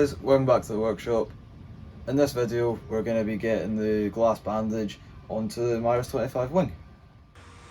guys, welcome back to the workshop. In this video we're going to be getting the glass bandage onto the Mirus 25 wing.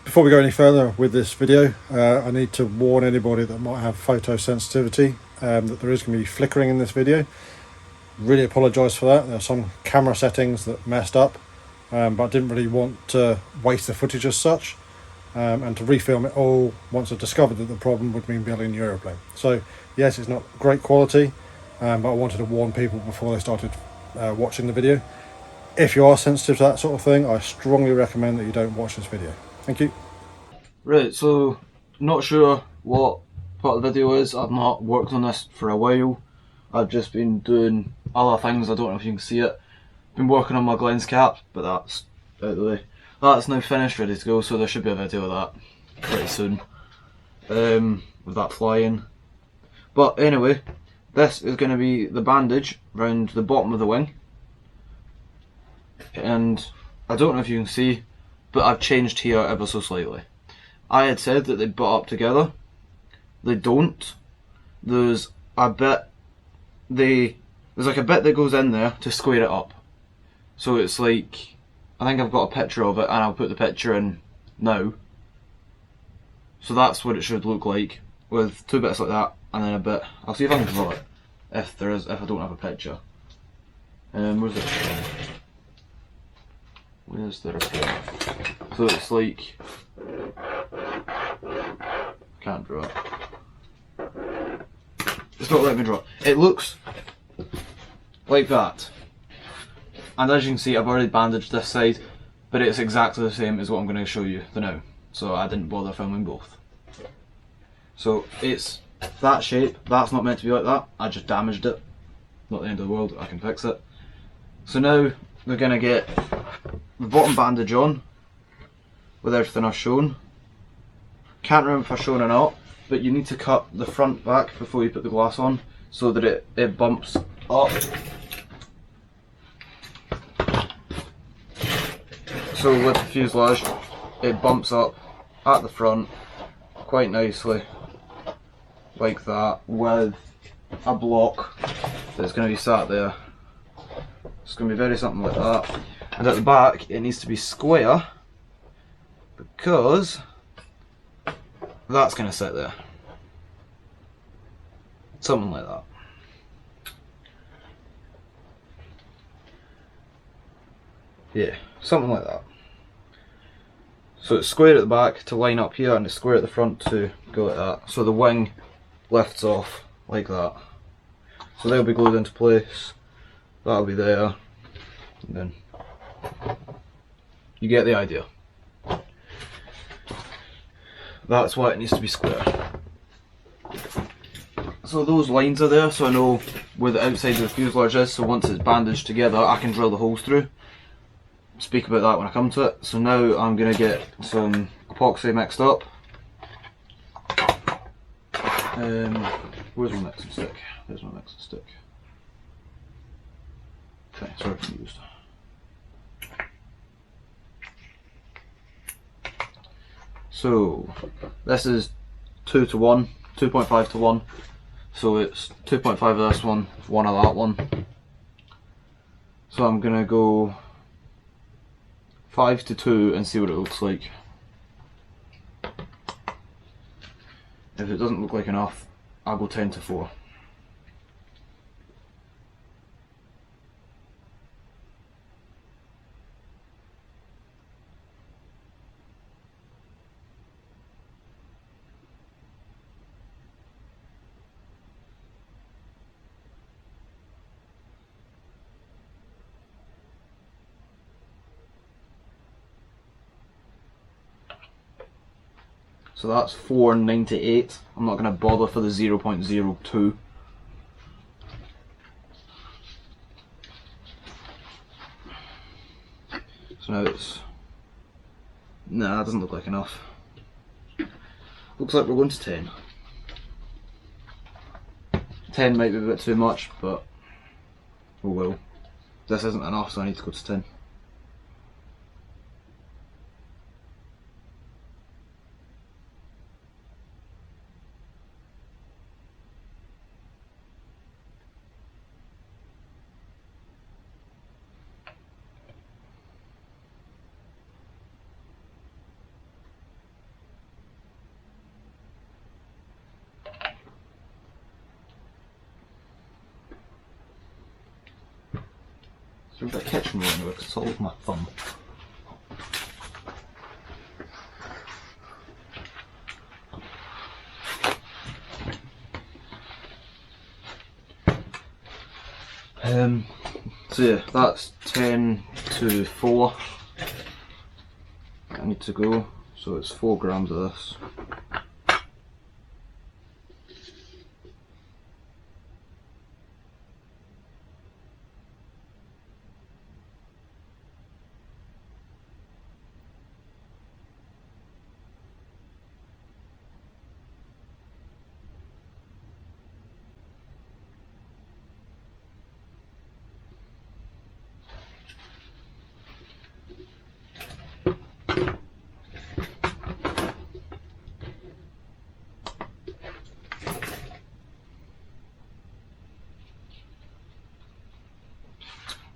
Before we go any further with this video, I need to warn anybody that might have photosensitivity that there is going to be flickering in this video. Really apologise for that. There are some camera settings that messed up, but I didn't really want to waste the footage as such, and to refilm it all once I discovered that the problem would mean building a new aeroplane. So yes, it's not great quality, but I wanted to warn people before they started watching the video. If you are sensitive to that sort of thing, I strongly recommend that you don't watch this video. Thank you. Right, so not sure what part of the video is. I've not worked on this for a while. I've just been doing other things. I don't know if you can see it. Been working on my lens cap, but that's out of the way. That's now finished, ready to go, so there should be a video of that pretty soon, with that flying. But anyway, this is going to be the bandage around the bottom of the wing, and I don't know if you can see, but I've changed here ever so slightly. I had said that they butt up together. They don't. There's a bit that goes in there to square it up. So it's like, I think I've got a picture of it, and I'll put the picture in now. So that's what it should look like, with two bits like that, and then a bit. I'll see if I can draw it, if I don't have a picture. Where's it? Where's the report? So it's like, can't draw it. It's not letting me draw it. It looks like that. And as you can see, I've already bandaged this side, but it's exactly the same as what I'm going to show you now. So I didn't bother filming both. So it's that shape. That's not meant to be like that. I just damaged it. Not the end of the world. I can fix it. So now we're going to get the bottom bandage on with everything I've shown. Can't remember if I've shown or not, but you need to cut the front back before you put the glass on so that it bumps up. So with the fuselage, it bumps up at the front quite nicely, like that, with a block that's going to be sat there. It's going to be very something like that. And at the back, it needs to be square, because that's going to sit there. Something like that. Yeah, something like that. So it's square at the back to line up here, and it's square at the front to go like that. So the wing lifts off like that. So they'll be glued into place. That'll be there. And then you get the idea. That's why it needs to be square. So those lines are there, so I know where the outside of the fuselage is, so once it's bandaged together I can drill the holes through. Speak about that when I come to it. So now I'm going to get some epoxy mixed up. Where's my mixing stick? There's my mixing stick. Okay, sorry for used. So this is 2 to 1, 2.5 to 1. So it's 2.5 of this one, 1 of that one. So I'm going to go 5 to 2 and see what it looks like. If it doesn't look like enough, I'll go 10 to 4. So that's 498. I'm not going to bother for the 0.02. So now it's... Nah, that doesn't look like enough. Looks like we're going to 10. 10 might be a bit too much, but oh well. This isn't enough, so I need to go to 10. There's a bit of kitchen roll anyway because it's all over my thumb. So yeah, that's 10 to 4. I need to go, so it's 4 grams of this.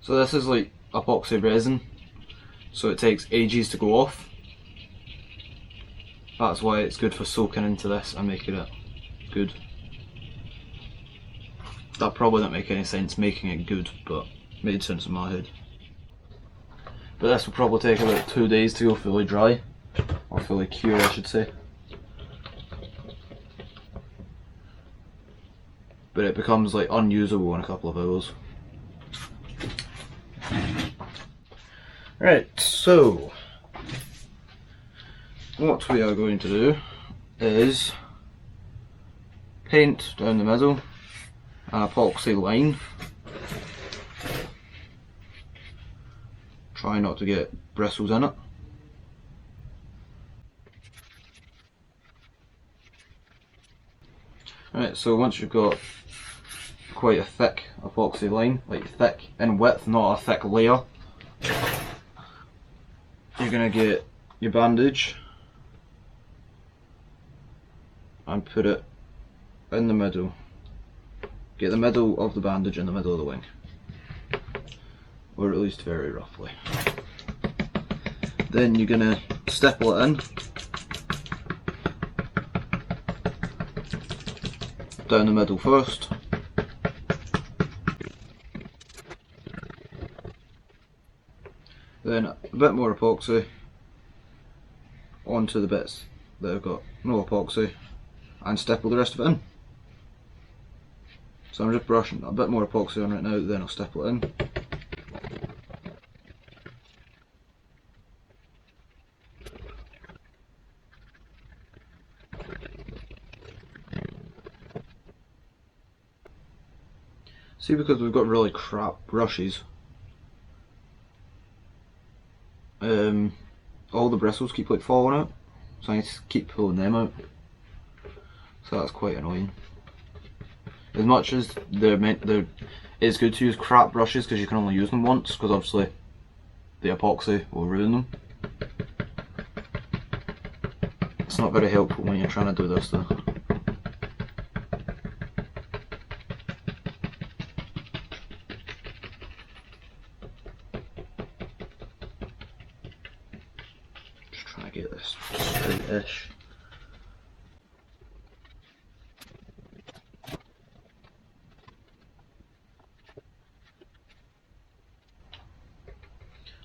So this is like epoxy resin, so it takes ages to go off. That's why it's good for soaking into this and making it good. That probably didn't make any sense making it good, but made sense in my head. But this will probably take about 2 days to go fully dry, or fully cure I should say. But it becomes like unusable in a couple of hours. Right, so what we are going to do is paint down the middle an epoxy line. Try not to get bristles in it. Right, so once you've got quite a thick epoxy line, like thick in width, not a thick layer, you're going to get your bandage and put it in the middle. Get the middle of the bandage in the middle of the wing, or at least very roughly. Then you're going to stipple it in down the middle first. Then a bit more epoxy onto the bits that have got no epoxy and stipple the rest of it in. So I'm just brushing a bit more epoxy on right now, then I'll stipple it in. See, because we've got really crap brushes, all the bristles keep like falling out, so I need to keep pulling them out. So that's quite annoying. As much as it's good to use crap brushes because you can only use them once, because obviously the epoxy will ruin them. It's not very helpful when you're trying to do this though. Just trying to get this straight-ish.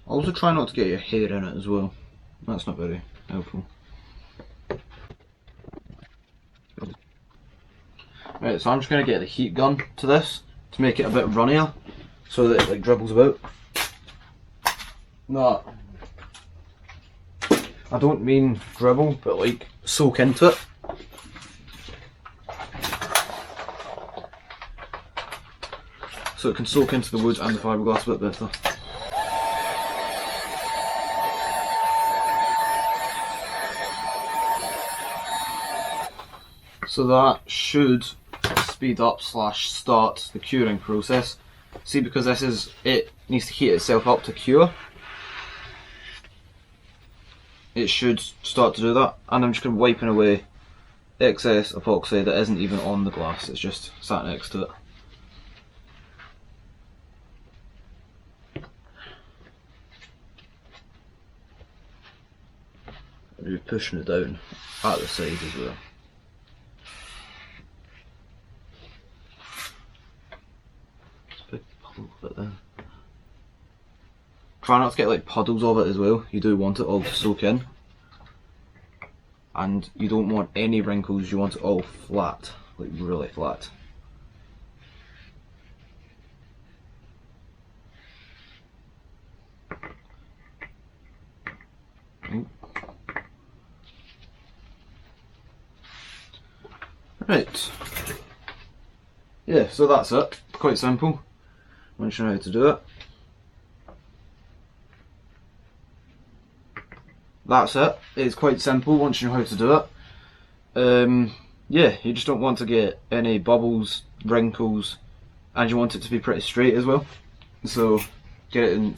Also try not to get your hair in it as well, that's not very helpful. Right, so I'm just going to get the heat gun to this to make it a bit runnier so that it like dribbles about. No, I don't mean dribble, but like soak into it. So it can soak into the wood and the fiberglass a bit better. So that should speed up / start the curing process. See, because it needs to heat itself up to cure. It should start to do that, and I'm just going to be wiping away excess epoxy that isn't even on the glass, it's just sat next to it. I'll be pushing it down at the side as well. Bit there. try not to get like puddles of it as well. You do want it all to soak in. And you don't want any wrinkles, you want it all flat, like really flat. Right. Yeah, so that's it. Quite simple. Once you know how to do it. That's it. It's quite simple once you know how to do it. Yeah, you just don't want to get any bubbles, wrinkles, and you want it to be pretty straight as well. So get it in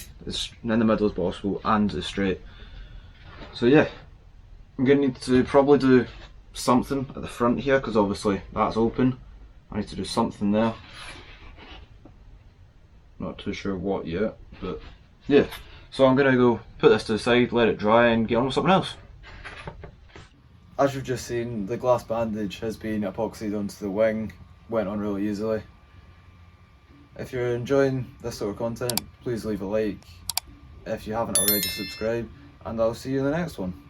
the middle as possible and as straight. So yeah, I'm going to need to probably do something at the front here because obviously that's open. I need to do something there. Not too sure what yet, but yeah. So I'm going to go put this to the side, let it dry and get on with something else. As you've just seen, the glass bandage has been epoxied onto the wing, went on really easily. If you're enjoying this sort of content, please leave a like. If you haven't already, subscribe, and I'll see you in the next one.